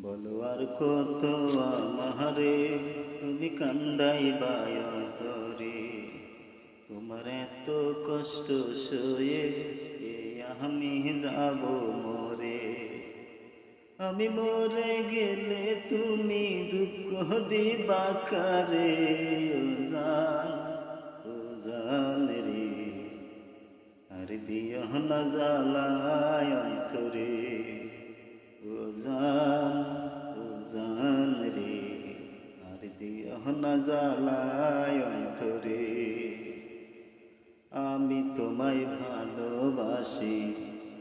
বলো আর কত আমারে তুমি কান্দাইবা জরে, তোমার এত কষ্ট সয়ে আমি যাব মরে। আমি মরে গেলে তুমি দুঃখ দিবা কারে, ও জান, ও জান রে, আর দিও না জ্বালায় অন্তরে। ও জান রে, আর দিও না জ্বালায় অন্তরে। আমি তোমায় ভালোবাসি,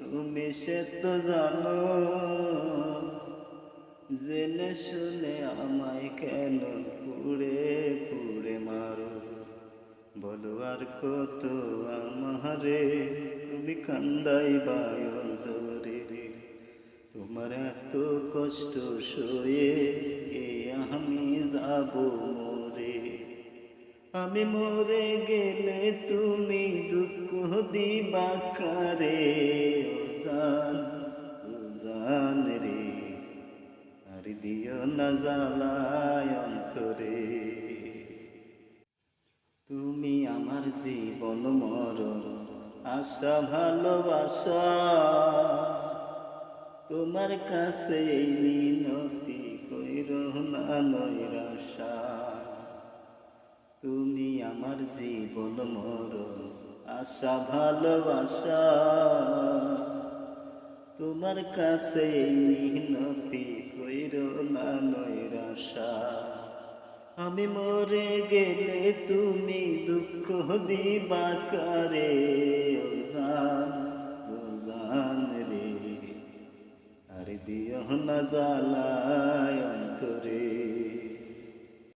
তুমি সে তো জানো, জেনে শুনে আমায় কেন পুড়ে পুড়ে মারো। বলো আর কত আমারে তুমি কান্দাইবা জোরে, তোমার এত কষ্ট সয়ে আমি যাব মরে। আমি মরে গেলে তুমি দুঃখ দিবা কারে, ও জান রে, আর দিও না জ্বালায় অন্তরে। তুমি আমার জীবন মরণ, আশা ভালোবাসা, তোমার কাছে এই মিনতি কইরো না নৈরাশা। তুমি আমার জীবন মরণ, আশা ভালোবাসা, তোমার কাছে এই মিনতি কইরো না নৈরাশা। আমি মরে গেলে তুমি দুঃখ দিবা কারে, ও জান রে, আর দিও না জ্বালা